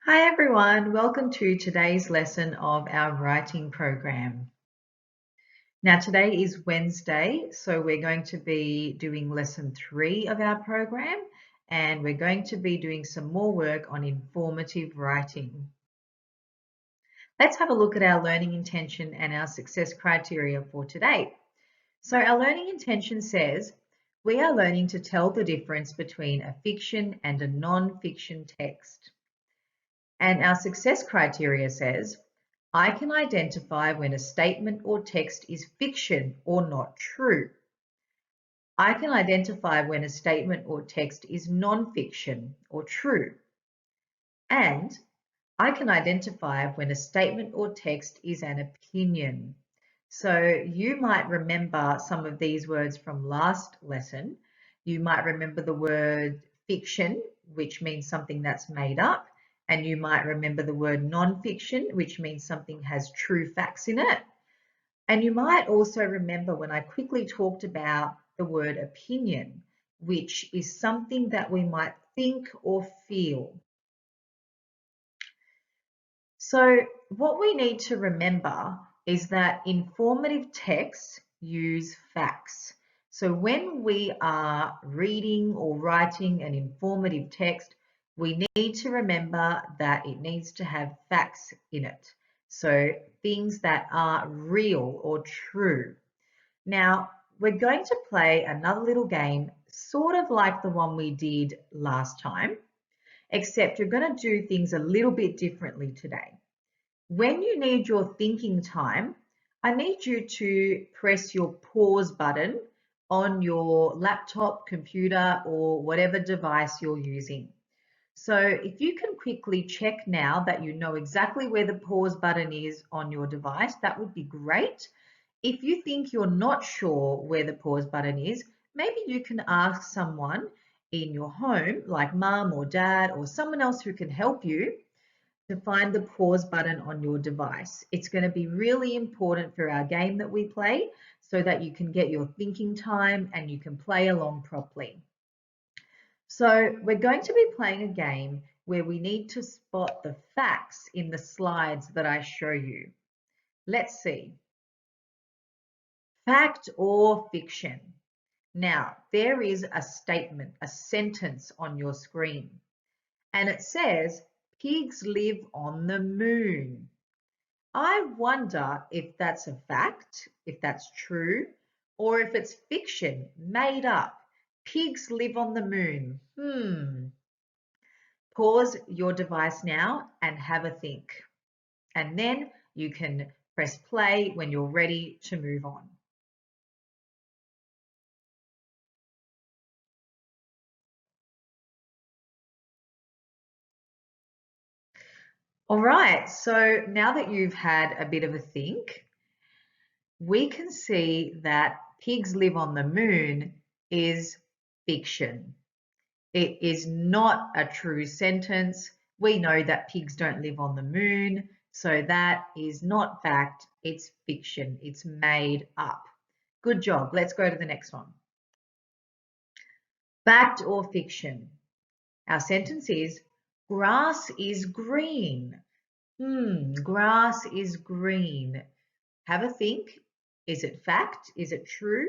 Hi everyone, welcome to today's lesson of our writing program. Now today is Wednesday, so we're going to be doing lesson 3 of our program and we're going to be doing some more work on informative writing. Let's have a look at our learning intention and our success criteria for today. So our learning intention says, we are learning to tell the difference between a fiction and a non-fiction text. And our success criteria says, I can identify when a statement or text is fiction or not true. I can identify when a statement or text is non-fiction or true. And I can identify when a statement or text is an opinion. So you might remember some of these words from last lesson. You might remember the word fiction, which means something that's made up. And you might remember the word non-fiction, which means something has true facts in it. And you might also remember when I quickly talked about the word opinion, which is something that we might think or feel. So what we need to remember is that informative texts use facts. So when we are reading or writing an informative text, we need to remember that it needs to have facts in it. So things that are real or true. Now, we're going to play another little game, sort of like the one we did last time, except you're going to do things a little bit differently today. When you need your thinking time, I need you to press your pause button on your laptop, computer, or whatever device you're using. So if you can quickly check now that you know exactly where the pause button is on your device, that would be great. If you think you're not sure where the pause button is, maybe you can ask someone in your home, like mum or dad or someone else who can help you to find the pause button on your device. It's going to be really important for our game that we play so that you can get your thinking time and you can play along properly. So we're going to be playing a game where we need to spot the facts in the slides that I show you. Let's see. Fact or fiction? Now, there is a statement, a sentence on your screen, and it says, pigs live on the moon. I wonder if that's a fact, if that's true, or if it's fiction, made up. Pigs live on the moon. Pause your device now and have a think. And then you can press play when you're ready to move on. All right, so now that you've had a bit of a think, we can see that pigs live on the moon is fiction. It is not a true sentence. We know that pigs don't live on the moon, so that is not fact, it's fiction, it's made up. Good job, let's go to the next one. Fact or fiction? Our sentence is, grass is green. Grass is green. Have a think. Is it fact? Is it true?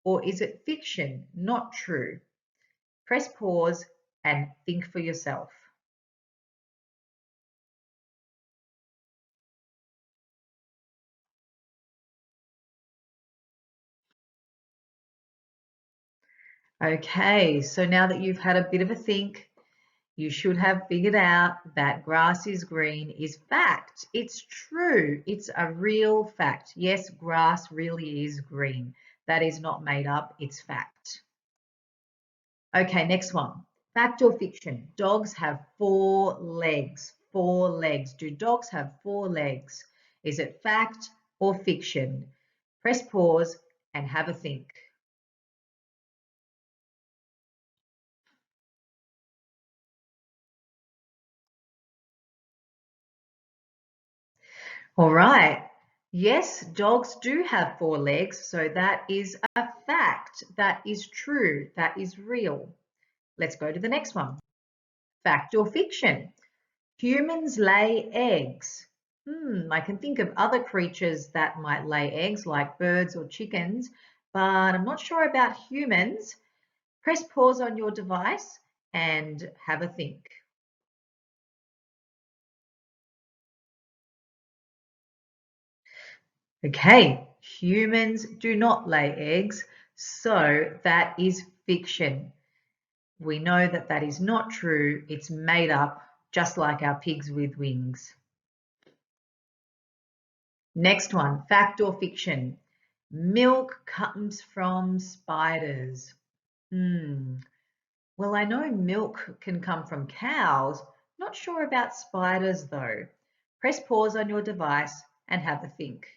Or is it fiction, not true? Press pause and think for yourself. Okay, so now that you've had a bit of a think, you should have figured out that grass is green is fact. It's true. It's a real fact. Yes, grass really is green. That is not made up. It's fact. Okay, next one. Fact or fiction? Dogs have 4 legs. 4 legs. Do dogs have 4 legs? Is it fact or fiction? Press pause and have a think. All right. Yes, dogs do have 4 legs, so that is a fact. That is true. That is real. Let's go to the next one. Fact or fiction? Humans lay eggs. I can think of other creatures that might lay eggs like birds or chickens, but I'm not sure about humans. Press pause on your device and have a think. Okay, humans do not lay eggs, so that is fiction. We know that that is not true. It's made up, just like our pigs with wings. Next one, fact or fiction? Milk comes from spiders. Well, I know milk can come from cows. Not sure about spiders though. Press pause on your device and have a think.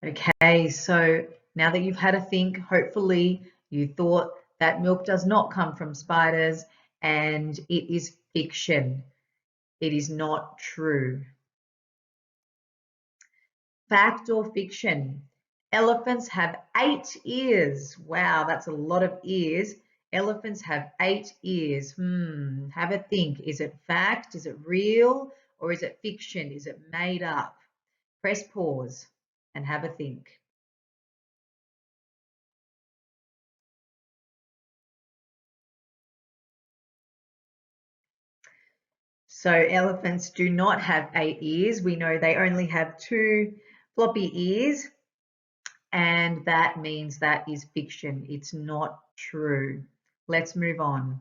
Okay, so now that you've had a think, hopefully you thought that milk does not come from spiders and it is fiction. It is not true. Fact or fiction? Elephants have 8 ears. Wow, that's a lot of ears. Elephants have 8 ears. Have a think. Is it fact? Is it real? Or is it fiction? Is it made up? Press pause and have a think. So elephants do not have 8 ears. We know they only have 2 floppy ears, and that means that is fiction. It's not true. Let's move on.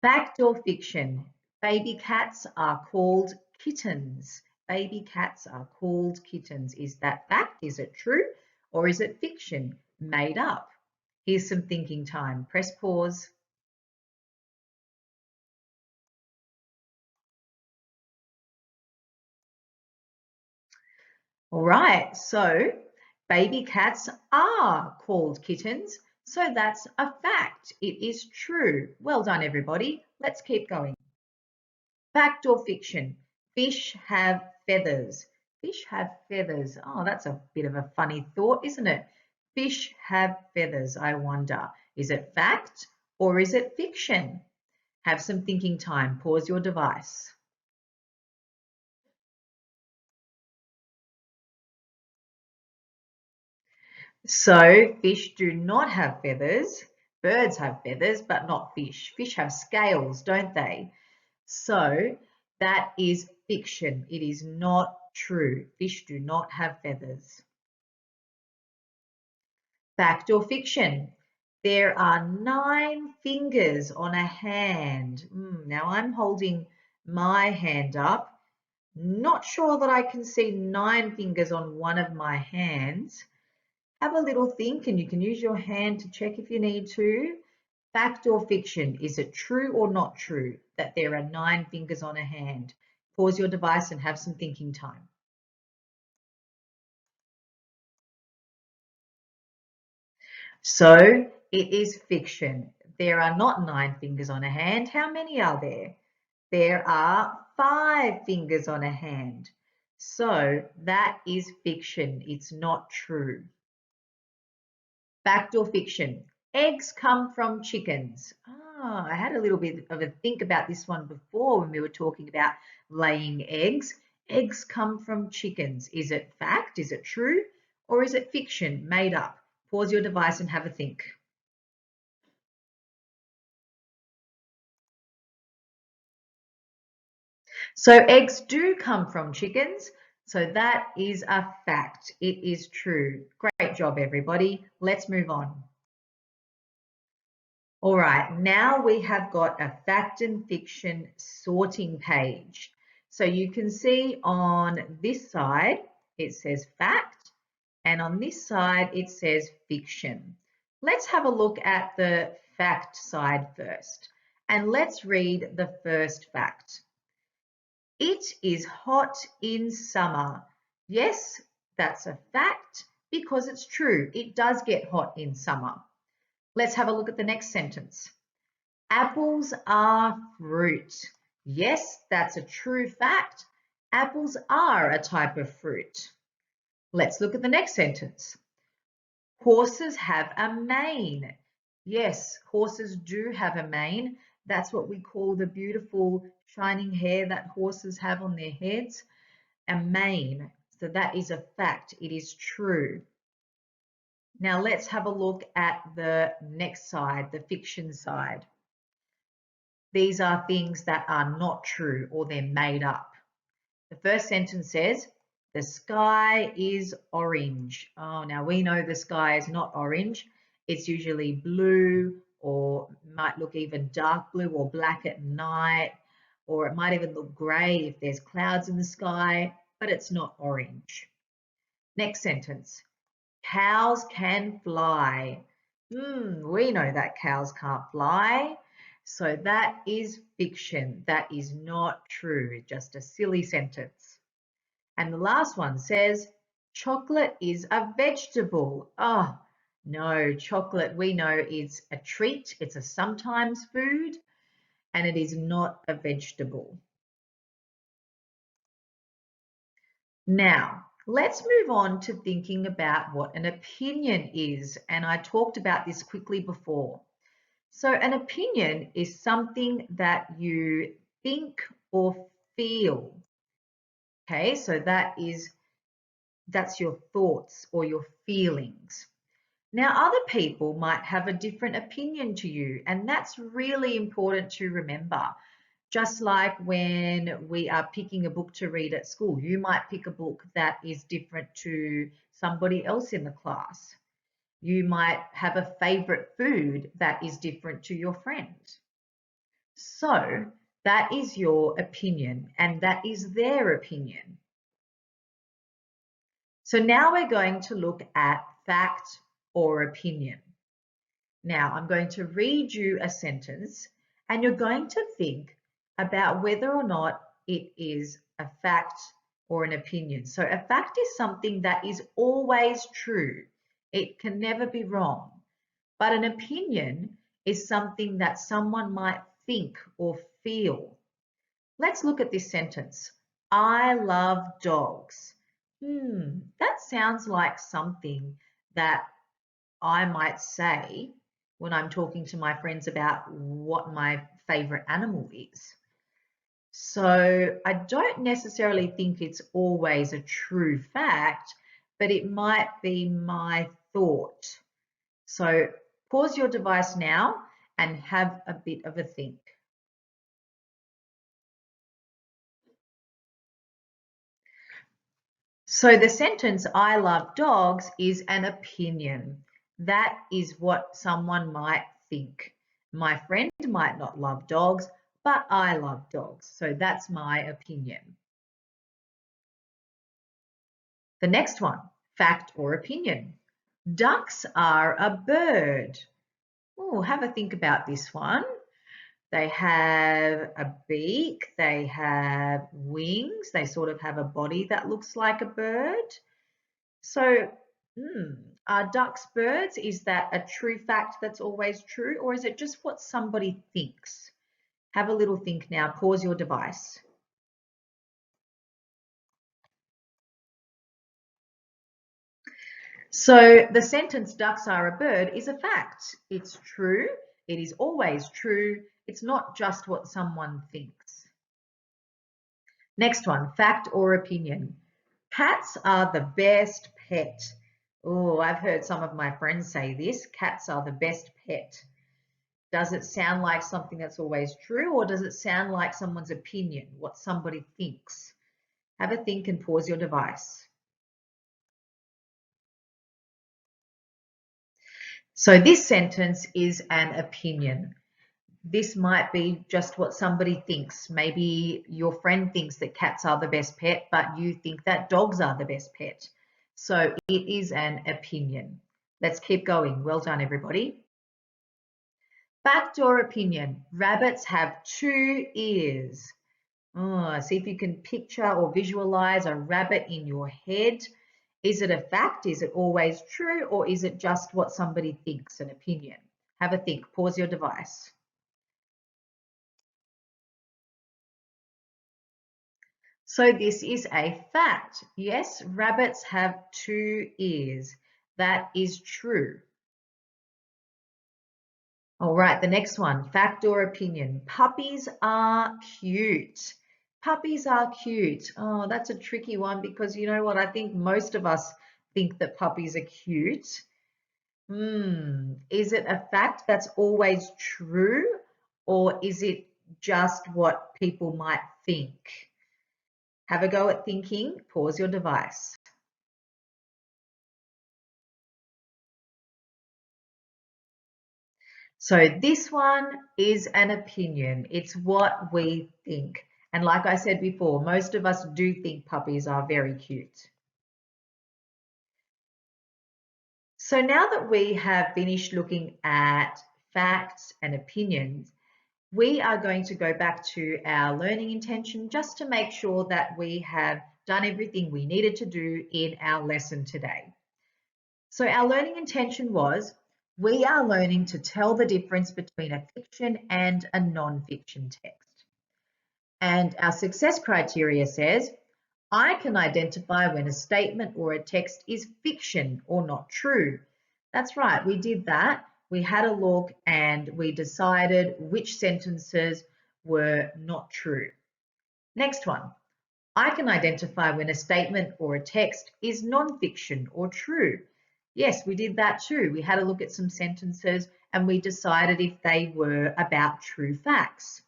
Fact or fiction? Baby cats are called kittens. Baby cats are called kittens. Is that fact? Is it true? Or is it fiction? Made up? Here's some thinking time. Press pause. All right, so baby cats are called kittens, so that's a fact. It is true. Well done, everybody. Let's keep going. Fact or fiction? Fish have feathers. Fish have feathers. Oh, that's a bit of a funny thought, isn't it? Fish have feathers, I wonder. Is it fact or is it fiction? Have some thinking time. Pause your device. So fish do not have feathers. Birds have feathers, but not fish. Fish have scales, don't they? So that is fiction. It is not true. Fish do not have feathers. Fact or fiction? There are 9 fingers on a hand. Now I'm holding my hand up. Not sure that I can see 9 fingers on one of my hands. Have a little think and you can use your hand to check if you need to. Fact or fiction? Is it true or not true that there are 9 fingers on a hand? Pause your device and have some thinking time. So it is fiction. There are not 9 fingers on a hand. How many are there? There are 5 fingers on a hand. So that is fiction. It's not true. Fact or fiction? Eggs come from chickens. I had a little bit of a think about this one before when we were talking about laying eggs. Eggs come from chickens. Is it fact? Is it true? Or is it fiction, made up? Pause your device and have a think. So eggs do come from chickens. So that is a fact. It is true. Great job, everybody. Let's move on. All right, now we have got a fact and fiction sorting page. So you can see on this side, it says fact, and on this side, it says fiction. Let's have a look at the fact side first, and let's read the first fact. It is hot in summer. Yes, that's a fact because it's true. It does get hot in summer. Let's have a look at the next sentence. Apples are fruit. Yes, that's a true fact. Apples are a type of fruit. Let's look at the next sentence. Horses have a mane. Yes, horses do have a mane. That's what we call the beautiful shining hair that horses have on their heads, a mane. So that is a fact. It is true. Now let's have a look at the next side, the fiction side. These are things that are not true or they're made up. The first sentence says, the sky is orange. Oh, now we know the sky is not orange. It's usually blue or might look even dark blue or black at night, or it might even look grey if there's clouds in the sky, but it's not orange. Next sentence, cows can fly. We know that cows can't fly. So that is fiction. That is not true. Just a silly sentence. And the last one says, chocolate is a vegetable. Oh, no, chocolate we know is a treat. It's a sometimes food and it is not a vegetable. Now, let's move on to thinking about what an opinion is. And I talked about this quickly before. So an opinion is something that you think or feel. Okay, so that's your thoughts or your feelings. Now, other people might have a different opinion to you, and that's really important to remember. Just like when we are picking a book to read at school, you might pick a book that is different to somebody else in the class. You might have a favorite food that is different to your friend. So that is your opinion, and that is their opinion. So now we're going to look at fact or opinion. Now I'm going to read you a sentence and you're going to think about whether or not it is a fact or an opinion. So a fact is something that is always true. It can never be wrong. But an opinion is something that someone might think or feel. Let's look at this sentence. I love dogs. That sounds like something that I might say when I'm talking to my friends about what my favorite animal is. So I don't necessarily think it's always a true fact, but it might be my thought. So pause your device now and have a bit of a think. So the sentence, I love dogs, is an opinion. That is what someone might think. My friend might not love dogs, but I love dogs. So that's my opinion. The next one, fact or opinion. Ducks are a bird. Oh, have a think about this one. They have a beak, they have wings, they sort of have a body that looks like a bird. So, are ducks birds? Is that a true fact that's always true, or is it just what somebody thinks? Have a little think now. Pause your device. So the sentence, ducks are a bird, is a fact. It's true. It is always true. It's not just what someone thinks. Next one, fact or opinion. Cats are the best pet. Oh, I've heard some of my friends say this. Cats are the best pet. Does it sound like something that's always true, or does it sound like someone's opinion, what somebody thinks? Have a think and pause your device. So this sentence is an opinion. This might be just what somebody thinks. Maybe your friend thinks that cats are the best pet, but you think that dogs are the best pet. So it is an opinion. Let's keep going. Well done, everybody. Fact or opinion? Rabbits have 2 ears. Oh, see if you can picture or visualize a rabbit in your head. Is it a fact? Is it always true? Or is it just what somebody thinks, an opinion? Have a think. Pause your device. So this is a fact. Yes, rabbits have 2 ears. That is true. All right, the next one, fact or opinion. Puppies are cute. Puppies are cute. Oh, that's a tricky one because you know what? I think most of us think that puppies are cute. Is it a fact that's always true, or is it just what people might think? Have a go at thinking. Pause your device. So this one is an opinion. It's what we think. And like I said before, most of us do think puppies are very cute. So now that we have finished looking at facts and opinions, we are going to go back to our learning intention just to make sure that we have done everything we needed to do in our lesson today. So our learning intention was, we are learning to tell the difference between a fiction and a non-fiction text. And our success criteria says, I can identify when a statement or a text is fiction or not true. That's right, we did that. We had a look and we decided which sentences were not true. Next one, I can identify when a statement or a text is non-fiction or true. Yes, we did that too. We had a look at some sentences and we decided if they were about true facts.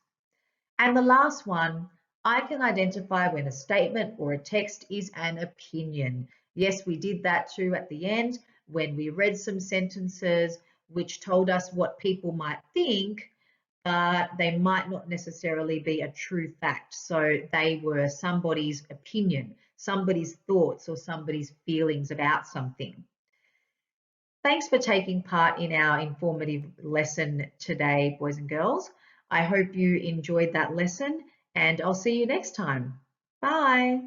And the last one, I can identify when a statement or a text is an opinion. Yes, we did that too at the end when we read some sentences which told us what people might think, but they might not necessarily be a true fact. So they were somebody's opinion, somebody's thoughts, or somebody's feelings about something. Thanks for taking part in our informative lesson today, boys and girls. I hope you enjoyed that lesson and I'll see you next time. Bye.